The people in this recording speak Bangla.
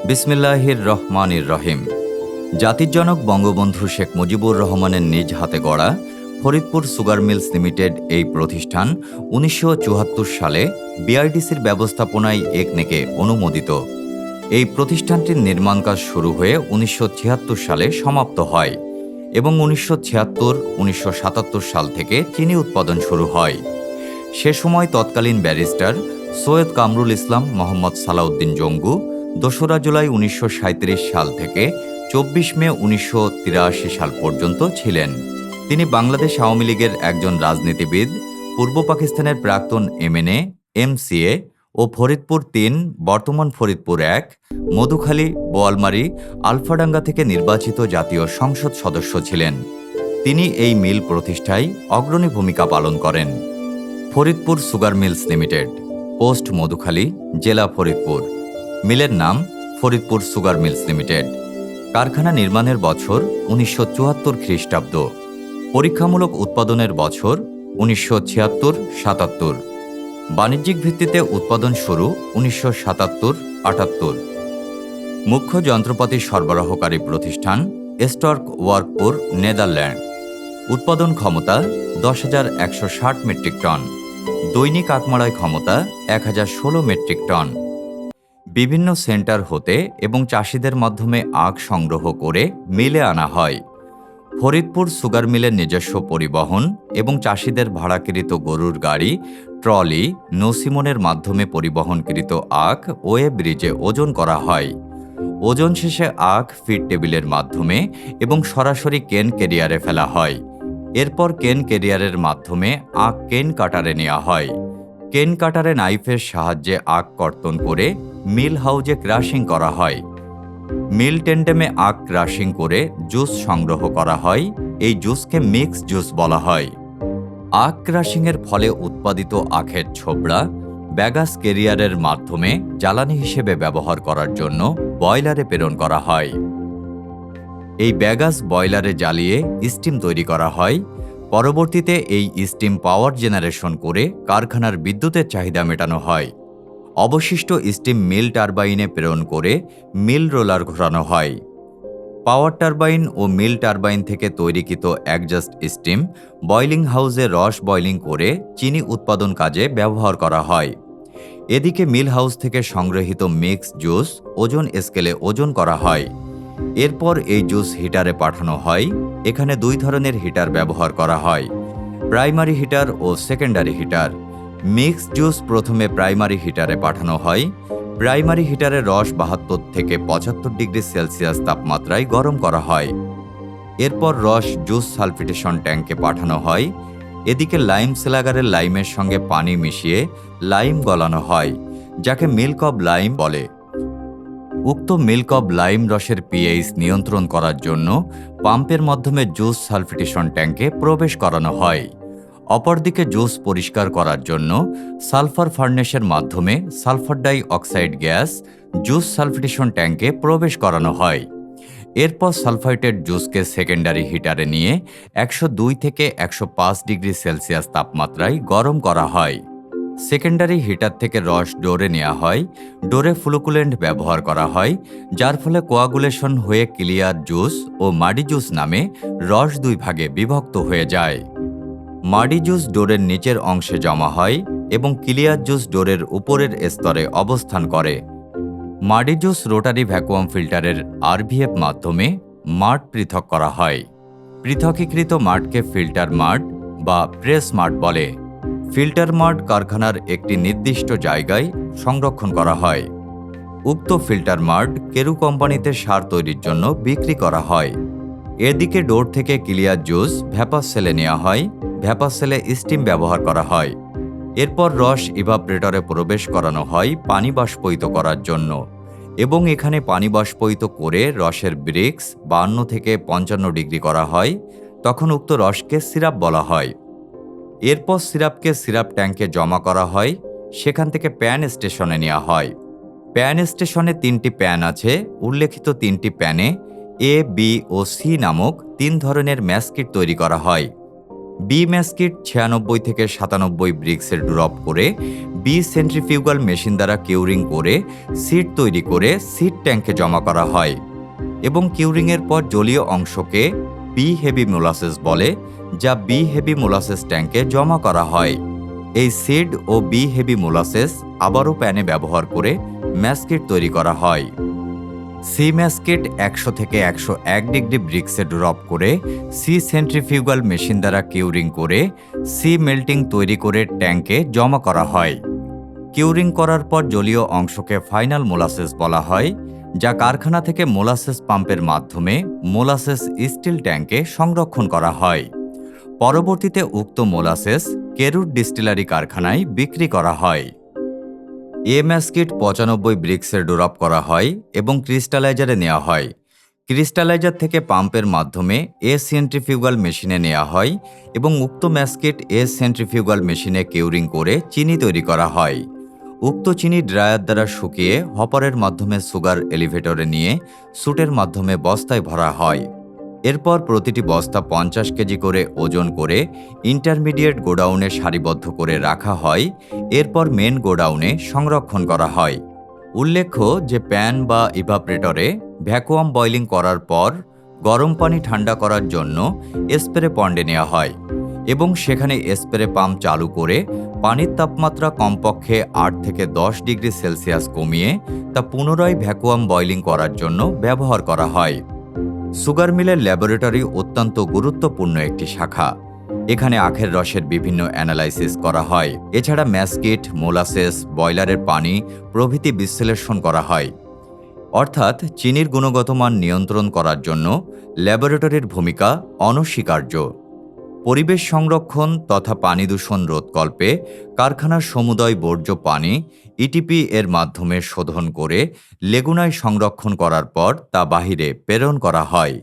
বিসমিল্লাহির রহমানির রহিম। জাতির জনক বঙ্গবন্ধু শেখ মুজিবুর রহমানের নিজ হাতে গড়া ফরিদপুর সুগার মিলস লিমিটেড এই প্রতিষ্ঠান ১৯৭৪ সালে বিআরডিসির ব্যবস্থাপনায় একনেকে অনুমোদিত। এই প্রতিষ্ঠানটির নির্মাণ কাজ শুরু হয়ে ১৯৭৬ সালে সমাপ্ত হয় এবং ১৯৭৬-১৯৭৭ সাল থেকে চিনি উৎপাদন শুরু হয়। সে সময় তৎকালীন ব্যারিস্টার সৈয়দ কামরুল ইসলাম মোহাম্মদ সালাউদ্দিন জঙ্গু ২রা জুলাই ১৯৩৭ সাল থেকে ২৪ মে ১৯৮৩ সাল পর্যন্ত ছিলেন। তিনি বাংলাদেশ আওয়ামী লীগের একজন রাজনীতিবিদ, পূর্ব পাকিস্তানের প্রাক্তন এমএনএ, এমসিএ ও ফরিদপুর ৩, বর্তমান ফরিদপুর ১, মধুখালী, বোয়ালমারী, আলফাডাঙ্গা থেকে নির্বাচিত জাতীয় সংসদ সদস্য ছিলেন। তিনি এই মিল প্রতিষ্ঠায় অগ্রণী ভূমিকা পালন করেন। Faridpur sugar mills limited, post Madhukhali, জেলা ফরিদপুর। মিলের নাম ফরিদপুর সুগার মিলস লিমিটেড। কারখানা নির্মাণের বছর ১৯৭৪ খ্রিস্টাব্দ। পরীক্ষামূলক উৎপাদনের বছর ১৯৭৬-৭৭। বাণিজ্যিক ভিত্তিতে উৎপাদন শুরু ১৯৭৭-৭৮। মুখ্য যন্ত্রপাতি সরবরাহকারী প্রতিষ্ঠান স্টর্ক ওয়ার্কপুর, নেদারল্যান্ড। উৎপাদন ক্ষমতা ১০,১৬০ মেট্রিক টন। দৈনিক আখমাড়াই ক্ষমতা ১,০১৬ মেট্রিক টন। বিভিন্ন সেন্টার হতে এবং চাষিদের মাধ্যমে আখ সংগ্রহ করে মিলে আনা হয়। ফরিদপুর সুগার মিলের নিজস্ব পরিবহন এবং চাষিদের ভাড়াকৃত গরুর গাড়ি, ট্রলি, নৌসিমনের মাধ্যমে পরিবহনকৃত আখ ওয়ে ব্রিজে ওজন করা হয়। ওজন শেষে আখ ফিড টেবিলের মাধ্যমে এবং সরাসরি কেন ক্যারিয়ারে ফেলা হয়। এরপর কেন ক্যারিয়ারের মাধ্যমে আখ কেন কাটারে নেওয়া হয়। কেন কাটারে নাইফের সাহায্যে আখ কর্তন করে মিল হাউজে ক্রাশিং করা হয়। মিল টেন্ডেমে আখ ক্রাশিং করে জুস সংগ্রহ করা হয়। এই জুসকে মিক্স জুস বলা হয়। আখ ক্রাশিংয়ের ফলে উৎপাদিত আখের ছোবড়া ব্যাগাস ক্যারিয়ারের মাধ্যমে জ্বালানি হিসেবে ব্যবহার করার জন্য বয়লারে প্রেরণ করা হয়। এই ব্যাগাস বয়লারে জ্বালিয়ে স্টিম তৈরি করা হয়। পরবর্তীতে এই স্টিম পাওয়ার জেনারেশন করে কারখানার বিদ্যুতের চাহিদা মেটানো হয়। অবশিষ্ট স্টিম মিল টারবাইনে প্রেরণ করে মিল রোলার ঘোরানো হয়। পাওয়ার টারবাইন ও মিল টারবাইন থেকে তৈরিকৃত একজাস্ট স্টিম বয়লিং হাউসে রস বয়লিং করে চিনি উৎপাদন কাজে ব্যবহার করা হয়। এদিকে মিল হাউস থেকে সংগৃহীত মিক্স জুস ওজন স্কেলে ওজন করা হয়। এরপর এই জুস হিটারে পাঠানো হয়। এখানে ২ ধরনের হিটার ব্যবহার করা হয়, প্রাইমারি হিটার ও সেকেন্ডারি হিটার। মিক্স জুস প্রথমে প্রাইমারি হিটারে পাঠানো হয়। প্রাইমারি হিটারে রস ৭২ থেকে ৭৫ ডিগ্রি সেলসিয়াস তাপমাত্রায় গরম করা হয়। এরপর রস জুস সালফিটেশন ট্যাঙ্কে পাঠানো হয়। এদিকে লাইম সেলাগারের লাইমের সঙ্গে পানি মিশিয়ে লাইম গলানো হয়, যাকে মিল্ক অব লাইম বলে। উক্ত মিল্ক অব লাইম রসের পিএইচ নিয়ন্ত্রণ করার জন্য পাম্পের মাধ্যমে জুস সালফিটেশন ট্যাঙ্কে প্রবেশ করানো হয়। অপরদিকে জুস পরিষ্কার করার জন্য সালফার ফার্নেসের মাধ্যমে sulphur die oxide gas juice সালফিটেশন ট্যাঙ্কে প্রবেশ করানো হয়। এরপর সালফাইটেড জুসকে সেকেন্ডারি হিটারে নিয়ে ১০২ থেকে ১০৫ ডিগ্রি সেলসিয়াস তাপমাত্রায় গরম করা হয়। সেকেন্ডারি হিটার থেকে রস ডোরে নেওয়া হয়। ডোরে ফ্লুকুলেন্ট ব্যবহার করা হয়, যার ফলে কোয়াগুলেশন হয়ে ক্লিয়ার জুস ও মাডি জুস নামে রস ২ ভাগে বিভক্ত হয়ে যায়। মাডি জুস ডোরের নিচের অংশে জমা হয় এবং ক্লিয়ার জুস ডোরের উপরের স্তরে অবস্থান করে। মাডি জুস রোটারি ভ্যাকুয়াম ফিল্টারের আরভিএফ মাধ্যমে মাড পৃথক করা হয়। পৃথকীকৃত মাডকে ফিল্টার মাড বা প্রেস মাড বলে। ফিল্টার মাড কারখানার একটি নির্দিষ্ট জায়গায় সংরক্ষণ করা হয়। উক্ত ফিল্টার মাড কেরু কোম্পানিতে সার তৈরির জন্য বিক্রি করা হয়। এদিকে ডোর থেকে ক্লিয়ার জুস ভ্যাপার সেলে নেওয়া হয়। ভ্যাপার সেলে স্টিম ব্যবহার করা হয়। এরপর রস ইভাপরেটরে প্রবেশ করানো হয় পানি বাষ্পীত করার জন্য, এবং এখানে পানি বাষ্পীত করে রসের ব্রিক্স ৫২ থেকে ৫৫ ডিগ্রি করা হয়। তখন উক্ত রসকে সিরাপ বলা হয়। এরপর সিরাপকে সিরাপ ট্যাঙ্কে জমা করা হয়। সেখান থেকে প্যান স্টেশনে নেওয়া হয়। প্যান স্টেশনে ৩টি প্যান আছে। উল্লেখিত 3টি প্যানে এ, বি ও সি নামক 3 ধরনের ম্যাশ কিট তৈরি করা হয়। বি ম্যাসকিট 96 থেকে 97 ব্রিক্সের ড্রপ করে বি সেন্ট্রিফিউগাল মেশিন দ্বারা কিউরিং করে সিড তৈরি করে সিড ট্যাঙ্কে জমা করা হয় এবং কিউরিংয়ের পর জলীয় অংশকে বি হেভি মোলাসেস বলে, যা বি হেভি মোলাসেস ট্যাঙ্কে জমা করা হয়। এই সিড ও বি হেভি মোলাসেস আবারও প্যানে ব্যবহার করে ম্যাসকিট তৈরি করা হয়। সি ম্যাসকিট 100 থেকে 101 ডিগ্রি ব্রিক্সে ড্রপ করে সি সেন্ট্রিফিউগাল মেশিন দ্বারা কিউরিং করে সি মেল্টিং তৈরি করে ট্যাঙ্কে জমা করা হয়। কিউরিং করার পর জলীয় অংশকে ফাইনাল মোলাসেস বলা হয়, যা কারখানা থেকে মোলাসেস পাম্পের মাধ্যমে মোলাসেস স্টিল ট্যাঙ্কে সংরক্ষণ করা হয়। পরবর্তীতে উক্ত মোলাসেস কেরুট ডিস্টিলারি কারখানায় বিক্রি করা হয়। এ ম্যাসকিট 95 ব্রিক্সের ড্রপ করা হয় এবং ক্রিস্টালাইজারে নেওয়া হয়। ক্রিস্টালাইজার থেকে পাম্পের মাধ্যমে এ সেন্ট্রিফিউগাল মেশিনে নেওয়া হয় এবং উক্ত ম্যাসকিট এ সেন্ট্রিফিউগাল মেশিনে কিউরিং করে চিনি তৈরি করা হয়। উক্ত চিনি ড্রায়ার দ্বারা শুকিয়ে হপারের মাধ্যমে সুগার এলিভেটরে নিয়ে সুটের মাধ্যমে বস্তায় ভরা হয়। এরপর প্রতিটি বস্তা 50 কেজি করে ওজন করে ইন্টারমিডিয়েট গোডাউনে সারিবদ্ধ করে রাখা হয়। এরপর মেন গোডাউনে সংরক্ষণ করা হয়। উল্লেখ্য যে প্যান বা ইভাপরেটরে ভ্যাকুয়াম বয়লিং করার পর গরম পানি ঠান্ডা করার জন্য স্প্রে পন্ডে নেওয়া হয় এবং সেখানে স্প্রে পাম্প চালু করে পানির তাপমাত্রা কমপক্ষে 8 থেকে 10 ডিগ্রি সেলসিয়াস কমিয়ে তা পুনরায় ভ্যাকুয়াম বয়লিং করার জন্য ব্যবহার করা হয়। সুগার মিলের ল্যাবরেটরি অত্যন্ত গুরুত্বপূর্ণ একটি শাখা। এখানে আখের রসের বিভিন্ন অ্যানালাইসিস করা হয়। এছাড়া ম্যাসকিট, মোলাসেস, বয়লারের পানি প্রভৃতি বিশ্লেষণ করা হয়। অর্থাৎ চিনির গুণগত মান নিয়ন্ত্রণ করার জন্য ল্যাবরেটরির ভূমিকা অনস্বীকার্য। পরিবেশ সংরক্ষণ তথা পানি দূষণ রোধকল্পে কারখানার সমুদয় বর্জ্য পানি ইটিপি এর মাধ্যমে শোধন করে লেগুনায় সংরক্ষণ করার পর তা বাহিরে প্রেরণ করা হয়।